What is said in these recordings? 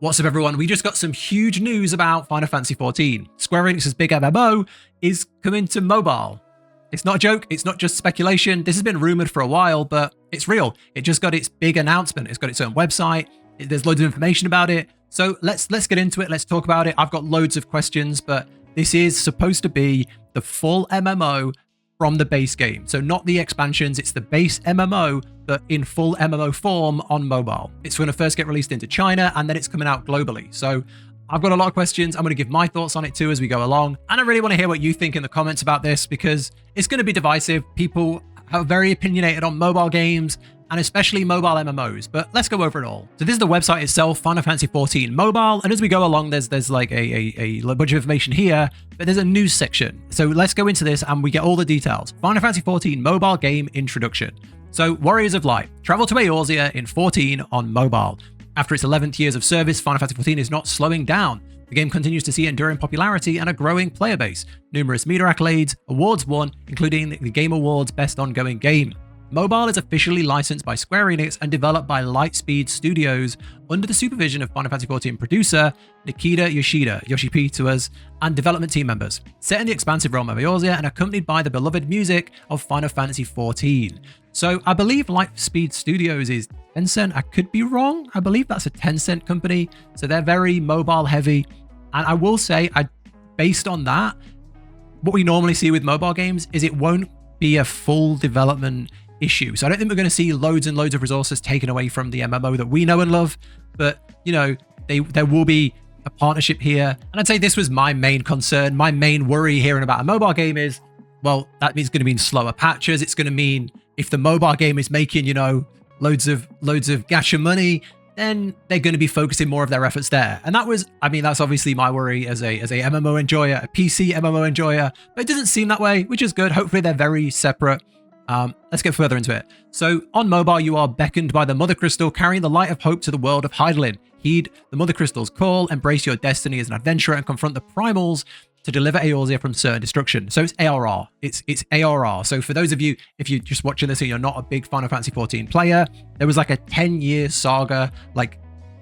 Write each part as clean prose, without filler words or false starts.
What's up, everyone? We just got some huge news about Final Fantasy XIV. Square Enix's big MMO is coming to mobile. It's not a joke. It's not just speculation. This has been rumored for a while, but it's real. It just got its big announcement. It's got its own website. There's loads of information about it. So let's get into it. Let's talk about it. I've got loads of questions, but this is supposed to be the full MMO from the base game. So not the expansions, it's the base MMO, but in full MMO form on mobile. It's going to first get released into China, and then it's coming out globally. So I've got a lot of questions. I'm going to give my thoughts on it too as we go along. And I really want to hear what you think in the comments about this, because it's going to be divisive. People are very opinionated on mobile games, and especially mobile MMOs, but let's go over it all. So this is the website itself, Final Fantasy XIV Mobile, and as we go along, there's like a bunch of information here, but there's a news section. So let's go into this and we get all the details. Final Fantasy XIV Mobile Game Introduction. So Warriors of Light, travel to Eorzea in 14 on mobile. After its 11th years of service, Final Fantasy XIV is not slowing down. The game continues to see enduring popularity and a growing player base. Numerous media accolades, awards won, including the Game Awards Best Ongoing Game. Mobile is officially licensed by Square Enix and developed by Lightspeed Studios under the supervision of Final Fantasy XIV producer Nikita Yoshida, Yoshi P to us, and development team members. Set in the expansive realm of Eorzea and accompanied by the beloved music of Final Fantasy XIV. So I believe Lightspeed Studios is Tencent. I could be wrong. I believe that's a Tencent company. So they're very mobile heavy. And I will say, based on that, what we normally see with mobile games is it won't be a full development issue. So I don't think we're going to see loads and loads of resources taken away from the MMO that we know and love, but you know, there will be a partnership here. And I'd say this was my main concern. My main worry hearing about a mobile game is, well, that means it's going to mean slower patches. It's going to mean if the mobile game is making, you know, loads of gacha money, then they're going to be focusing more of their efforts there. And that was, I mean, that's obviously my worry as a MMO enjoyer, a PC MMO enjoyer, but it doesn't seem that way, which is good. Hopefully they're very separate. Let's get further into it. So on mobile, you are beckoned by the Mother Crystal, carrying the light of hope to the world of Hydaelyn. Heed the Mother Crystal's call, embrace your destiny as an adventurer, and confront the primals to deliver Eorzea from certain destruction. So it's ARR. It's ARR. So for those of you, if you're just watching this and you're not a big Final Fantasy XIV player, there was like a 10-year saga, like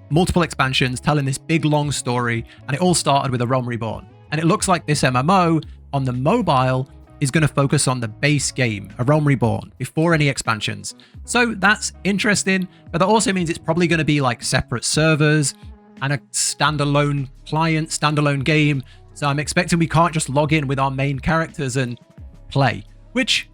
multiple expansions telling this big long story, and it all started with A Realm Reborn. And it looks like this MMO on the mobile is going to focus on the base game, A Realm Reborn, before any expansions. So that's interesting, but that also means it's probably going to be like separate servers and a standalone client, standalone game. So I'm expecting we can't just log in with our main characters and play, which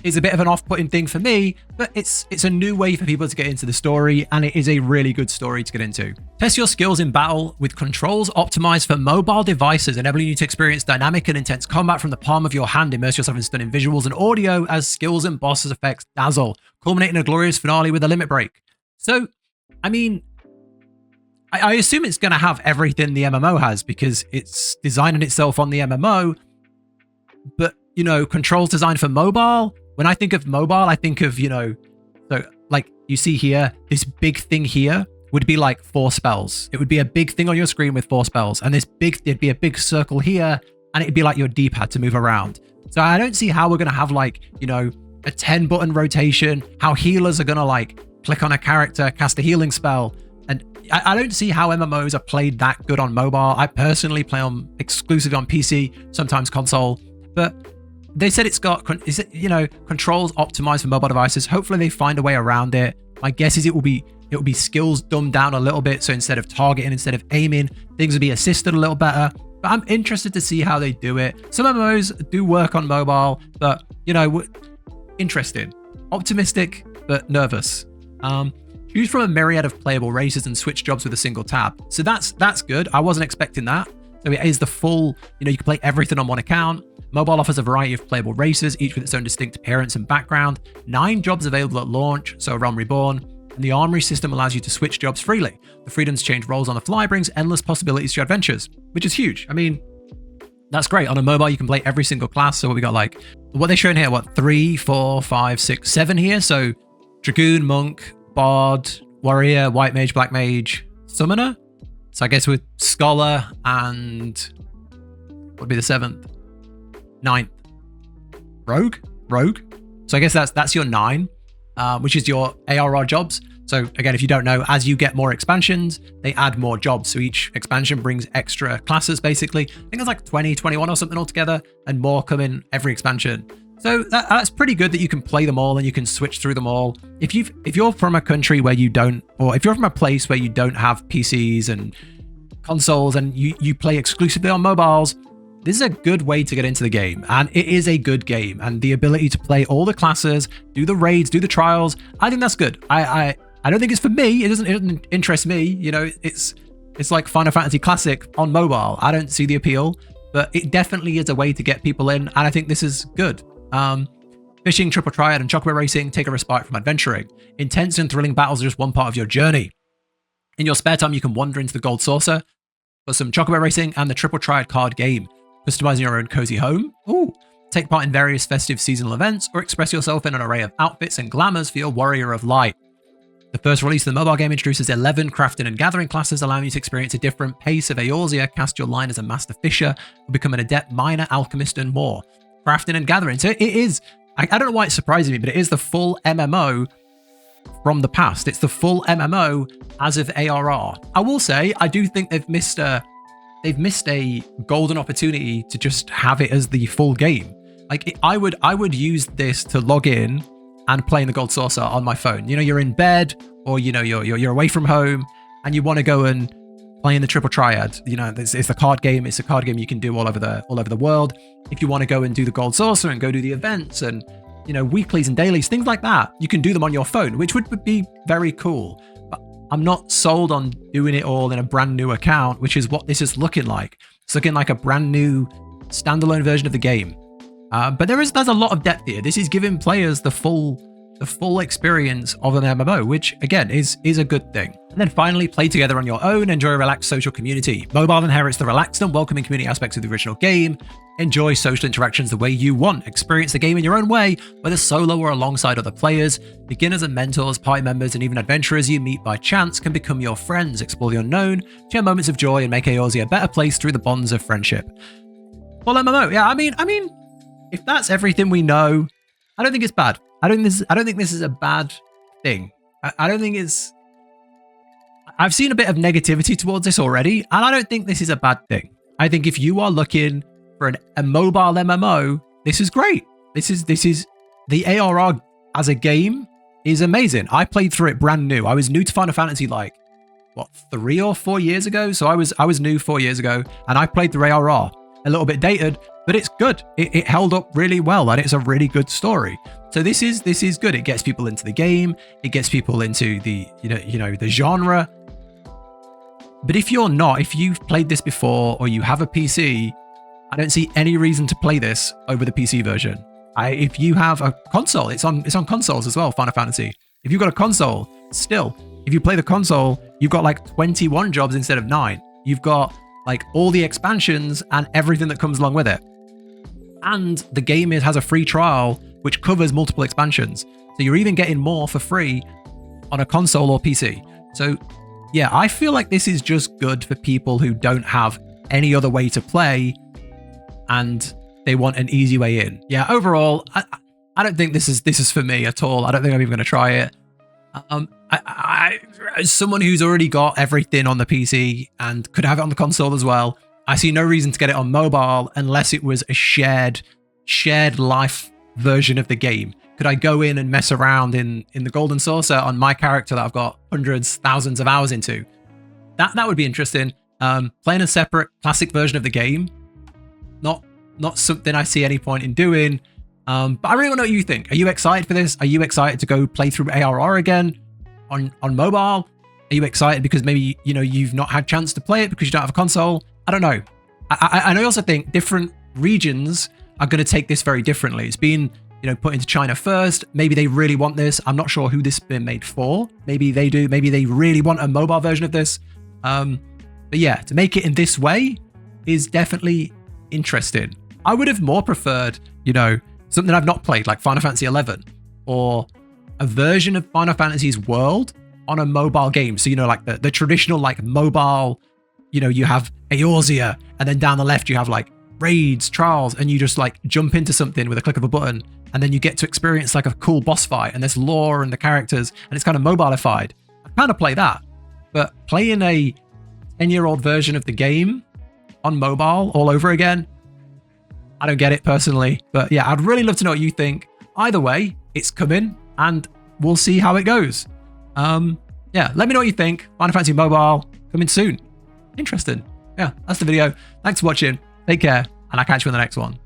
is a bit of an off-putting thing for me, but it's a new way for people to get into the story, and it is a really good story to get into. Test your skills in battle with controls optimized for mobile devices, enabling you to experience dynamic and intense combat from the palm of your hand. Immerse yourself in stunning visuals and audio as skills and bosses effects dazzle, culminating in a glorious finale with a limit break. So, I mean, I assume it's going to have everything the MMO has because it's designing itself on the MMO, but, you know, controls designed for mobile. When I think of mobile, I think of, you know, so like you see here, this big thing here would be like 4 spells. It would be a big thing on your screen with 4 spells. And there'd be a big circle here, and it'd be like your D-pad to move around. So I don't see how we're going to have like, you know, a 10-button rotation, how healers are going to like click on a character, cast a healing spell. And I don't see how MMOs are played that good on mobile. I personally play on exclusively on PC, sometimes console, but they said it's got, you know, controls optimized for mobile devices. Hopefully they find a way around it. My guess is it will be skills dumbed down a little bit. So instead of targeting, instead of aiming, things will be assisted a little better. But I'm interested to see how they do it. Some MMOs do work on mobile, but, you know, interesting. Optimistic, but nervous. Choose from a myriad of playable races and switch jobs with a single tab. So that's good. I wasn't expecting that. So it is the full, you know, you can play everything on one account. Mobile offers a variety of playable races, each with its own distinct appearance and background. 9 jobs available at launch, so A Realm Reborn. And the armory system allows you to switch jobs freely. The freedom to change roles on the fly brings endless possibilities to your adventures, which is huge. I mean, that's great. On a mobile, you can play every single class. So what we got, like, what they're showing here, what, 3, 4, 5, 6, 7 here. So Dragoon, Monk, Bard, Warrior, White Mage, Black Mage, Summoner. So I guess with Scholar and what would be the 7th? 9th. Rogue. So I guess that's your 9, which is your ARR jobs. So again, if you don't know, as you get more expansions, they add more jobs. So each expansion brings extra classes, basically. I think there's like 20, 21 or something altogether, and more come in every expansion. So that's pretty good that you can play them all and you can switch through them all. If you're from a country where you don't, or if you're from a place where you don't have PCs and consoles and you play exclusively on mobiles, this is a good way to get into the game. And it is a good game. And the ability to play all the classes, do the raids, do the trials, I think that's good. I don't think it's for me. It doesn't interest me. You know, it's like Final Fantasy Classic on mobile. I don't see the appeal, but it definitely is a way to get people in. And I think this is good. Fishing, triple triad, and chocobo racing take a respite from adventuring. Intense and thrilling battles are just one part of your journey. In your spare time, you can wander into the Gold Saucer for some chocobo racing and the triple triad card game, customizing your own cozy home. Ooh. Take part in various festive seasonal events or express yourself in an array of outfits and glamours for your warrior of light. The first release of the mobile game introduces 11 crafting and gathering classes, allowing you to experience a different pace of Eorzea, cast your line as a master fisher, or become an adept miner, alchemist, and more. Crafting and gathering. So it is, I don't know why it's surprising me, but it is the full MMO from the past. It's the full MMO as of ARR. I will say, I do think they've missed a golden opportunity to just have it as the full game. Like I would use this to log in and play in the Gold Saucer on my phone. You know, you're in bed or you know you're away from home and you want to go and play in the triple triad. You know, it's a card game. It's a card game you can do all over the world. If you want to go and do the Gold Saucer and go do the events and, you know, weeklies and dailies, things like that, you can do them on your phone, which would be very cool. But I'm not sold on doing it all in a brand new account, which is what this is looking like. It's looking like a brand new standalone version of the game. But there's a lot of depth here. This is giving players the full experience of an MMO, which again is a good thing. And then finally, play together on your own, enjoy a relaxed social community. Mobile inherits the relaxed and welcoming community aspects of the original game. Enjoy social interactions the way you want. Experience the game in your own way, whether solo or alongside other players. Beginners and mentors, party members, and even adventurers you meet by chance can become your friends. Explore the unknown, share moments of joy, and make Eorzea a better place through the bonds of friendship. Well, MMO, yeah, I mean, if that's everything we know, I don't think it's bad. I don't think this is a bad thing. I don't think it's... I've seen a bit of negativity towards this already, and I don't think this is a bad thing. I think if you are looking for a mobile MMO, this is great. This is the ARR as a game is amazing. I played through it brand new. I was new to Final Fantasy like, what, 3 or 4 years ago? So I was new 4 years ago, and I played through ARR. A little bit dated, but it's good. It held up really well, and it's a really good story. So this is good. It gets people into the game. It gets people into the the genre. But if you've played this before or you have a PC, I don't see any reason to play this over the PC version. If you have a console, it's on consoles as well. Final Fantasy. If you've got a console, still, if you play the console, you've got like 21 jobs instead of 9. You've got like all the expansions and everything that comes along with it. And the game has a free trial, which covers multiple expansions. So you're even getting more for free on a console or PC. So yeah, I feel like this is just good for people who don't have any other way to play and they want an easy way in. Yeah, overall, I don't think this is for me at all. I don't think I'm even going to try it. As someone who's already got everything on the PC and could have it on the console as well, I see no reason to get it on mobile unless it was a shared life version of the game. Could I go in and mess around in the Golden Saucer on my character that I've got hundreds, thousands of hours into? That would be interesting. Playing a separate classic version of the game, not something I see any point in doing. But I really want to know what you think. Are you excited for this? Are you excited to go play through ARR again on mobile? Are you excited because maybe you've not had chance to play it because you don't have a console? I don't know. And I also think different regions are going to take this very differently. It's been put into China first. Maybe they really want this. I'm not sure who this has been made for. Maybe they do. Maybe they really want a mobile version of this. But yeah, to make it in this way is definitely interesting. I would have more preferred, something I've not played, like Final Fantasy XI, or a version of Final Fantasy's world on a mobile game. So, like the traditional, like mobile, you have Eorzea, and then down the left, you have like raids, trials, and you just like jump into something with a click of a button, and then you get to experience like a cool boss fight, and there's lore and the characters, and it's kind of mobilified. kind of play that. But playing a 10-year-old version of the game on mobile all over again, I don't get it personally. But yeah, I'd really love to know what you think. Either way, it's coming and we'll see how it goes. Yeah, let me know what you think. Final Fantasy Mobile coming soon. Interesting. Yeah, that's the video. Thanks for watching. Take care, and I'll catch you in the next one.